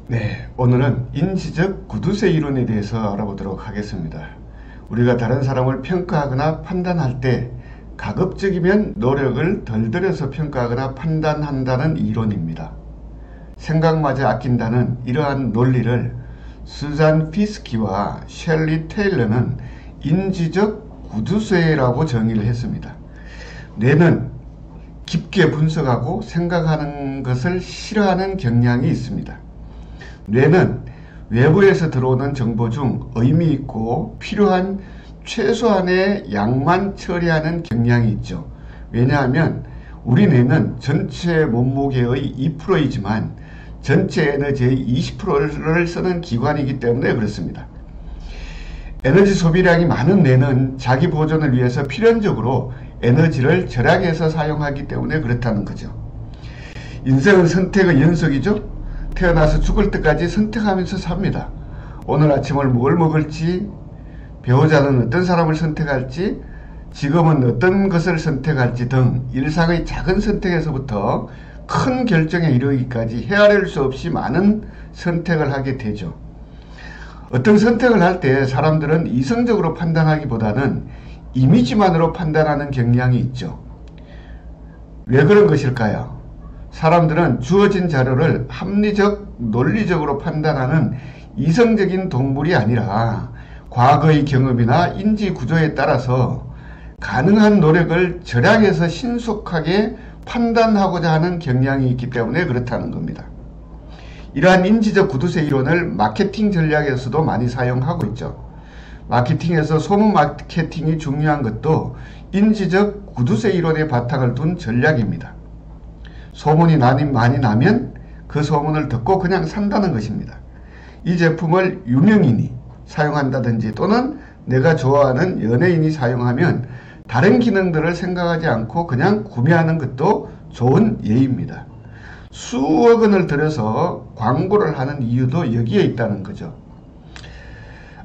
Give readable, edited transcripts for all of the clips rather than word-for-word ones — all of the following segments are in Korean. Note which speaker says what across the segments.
Speaker 1: 네, 오늘은 인지적 구두쇠 이론에 대해서 알아보도록 하겠습니다. 우리가 다른 사람을 평가하거나 판단할 때 가급적이면 노력을 덜 들여서 평가하거나 판단한다는 이론입니다. 생각마저 아낀다는 이러한 논리를 수잔 피스키와 셸리 테일러는 인지적 구두쇠라고 정의를 했습니다. 뇌는 깊게 분석하고 생각하는 것을 싫어하는 경향이 있습니다. 뇌는 외부에서 들어오는 정보 중 의미 있고 필요한 최소한의 양만 처리하는 경향이 있죠. 왜냐하면 우리 뇌는 전체 몸무게의 2%이지만 전체 에너지의 20%를 쓰는 기관이기 때문에 그렇습니다. 에너지 소비량이 많은 뇌는 자기 보존을 위해서 필연적으로 에너지를 절약해서 사용하기 때문에 그렇다는 거죠. 인생은 선택의 연속이죠. 태어나서 죽을 때까지 선택하면서 삽니다. 오늘 아침을 뭘 먹을지, 배우자는 어떤 사람을 선택할지, 직업은 어떤 것을 선택할지 등 일상의 작은 선택에서부터 큰 결정에 이르기까지 헤아릴 수 없이 많은 선택을 하게 되죠. 어떤 선택을 할 때 사람들은 이성적으로 판단하기보다는 이미지만으로 판단하는 경향이 있죠. 왜 그런 것일까요? 사람들은 주어진 자료를 합리적, 논리적으로 판단하는 이성적인 동물이 아니라 과거의 경험이나 인지 구조에 따라서 가능한 노력을 절약해서 신속하게 판단하고자 하는 경향이 있기 때문에 그렇다는 겁니다. 이러한 인지적 구두쇠 이론을 마케팅 전략에서도 많이 사용하고 있죠. 마케팅에서 소문 마케팅이 중요한 것도 인지적 구두쇠 이론의 바탕을 둔 전략입니다. 소문이 많이 나면 그 소문을 듣고 그냥 산다는 것입니다. 이 제품을 유명인이 사용한다든지 또는 내가 좋아하는 연예인이 사용하면 다른 기능들을 생각하지 않고 그냥 구매하는 것도 좋은 예입니다. 수억 원을 들여서 광고를 하는 이유도 여기에 있다는 거죠.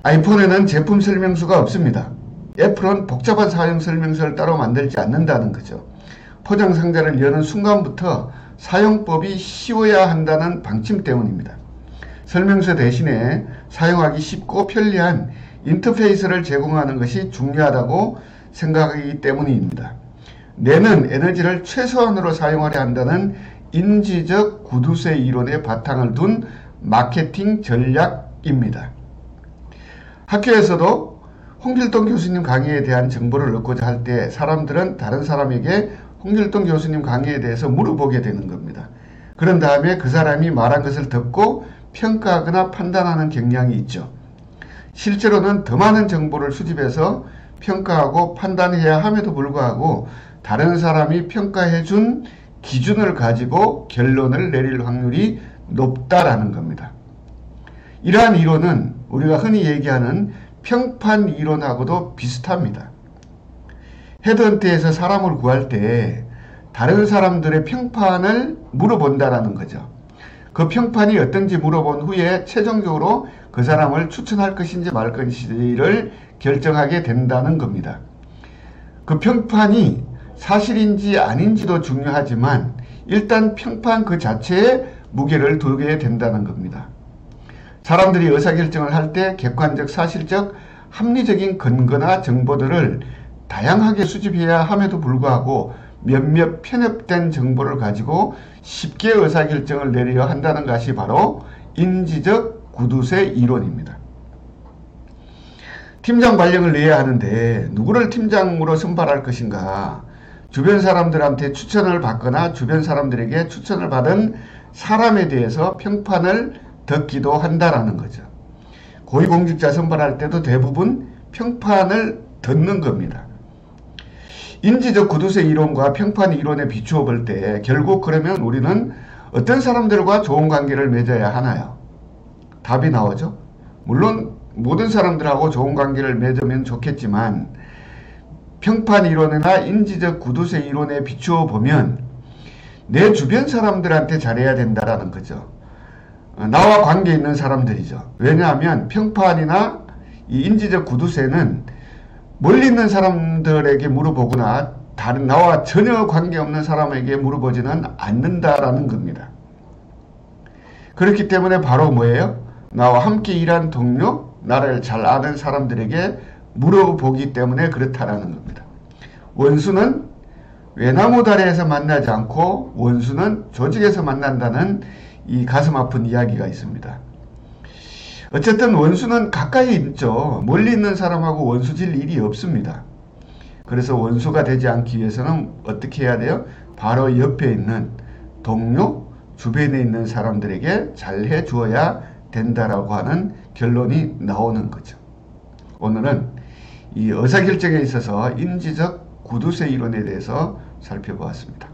Speaker 1: 아이폰에는 제품 설명서가 없습니다. 애플은 복잡한 사용 설명서를 따로 만들지 않는다는 거죠. 포장 상자를 여는 순간부터 사용법이 쉬워야 한다는 방침 때문입니다. 설명서 대신에 사용하기 쉽고 편리한 인터페이스를 제공하는 것이 중요하다고 생각하기 때문입니다. 뇌는 에너지를 최소한으로 사용하려 한다는 인지적 구두쇠 이론의 바탕을 둔 마케팅 전략입니다. 학교에서도 홍길동 교수님 강의에 대한 정보를 얻고자 할 때 사람들은 다른 사람에게 홍길동 교수님 강의에 대해서 물어보게 되는 겁니다. 그런 다음에 그 사람이 말한 것을 듣고 평가하거나 판단하는 경향이 있죠. 실제로는 더 많은 정보를 수집해서 평가하고 판단해야 함에도 불구하고 다른 사람이 평가해준 기준을 가지고 결론을 내릴 확률이 높다라는 겁니다. 이러한 이론은 우리가 흔히 얘기하는 평판 이론하고도 비슷합니다. 헤드헌트에서 사람을 구할 때 다른 사람들의 평판을 물어본다라는 거죠. 그 평판이 어떤지 물어본 후에 최종적으로 그 사람을 추천할 것인지 말 것인지를 결정하게 된다는 겁니다. 그 평판이 사실인지 아닌지도 중요하지만 일단 평판 그 자체에 무게를 두게 된다는 겁니다. 사람들이 의사결정을 할 때 객관적, 사실적, 합리적인 근거나 정보들을 다양하게 수집해야 함에도 불구하고 몇몇 편협된 정보를 가지고 쉽게 의사결정을 내려야 한다는 것이 바로 인지적 구두쇠 이론입니다. 팀장 발령을 내야 하는데 누구를 팀장으로 선발할 것인가? 주변 사람들한테 추천을 받거나 주변 사람들에게 추천을 받은 사람에 대해서 평판을 듣기도 한다라는 거죠. 고위공직자 선발할 때도 대부분 평판을 듣는 겁니다. 인지적 구두쇠 이론과 평판 이론에 비추어 볼 때 결국 그러면 우리는 어떤 사람들과 좋은 관계를 맺어야 하나요? 답이 나오죠. 물론 모든 사람들하고 좋은 관계를 맺으면 좋겠지만 평판 이론이나 인지적 구두쇠 이론에 비추어 보면 내 주변 사람들한테 잘해야 된다라는 거죠. 나와 관계 있는 사람들이죠. 왜냐하면 평판이나 이 인지적 구두쇠는 멀리 있는 사람들에게 물어보거나 다른 나와 전혀 관계없는 사람에게 물어보지는 않는다라는 겁니다. 그렇기 때문에 바로 뭐예요? 나와 함께 일한 동료, 나를 잘 아는 사람들에게 물어보기 때문에 그렇다라는 겁니다. 원수는 외나무다리에서 만나지 않고 원수는 조직에서 만난다는 이 가슴 아픈 이야기가 있습니다. 어쨌든 원수는 가까이 있죠. 멀리 있는 사람하고 원수질 일이 없습니다. 그래서 원수가 되지 않기 위해서는 어떻게 해야 돼요? 바로 옆에 있는 동료, 주변에 있는 사람들에게 잘해 주어야 된다라고 하는 결론이 나오는 거죠. 오늘은 이 의사결정에 있어서 인지적 구두쇠 이론에 대해서 살펴보았습니다.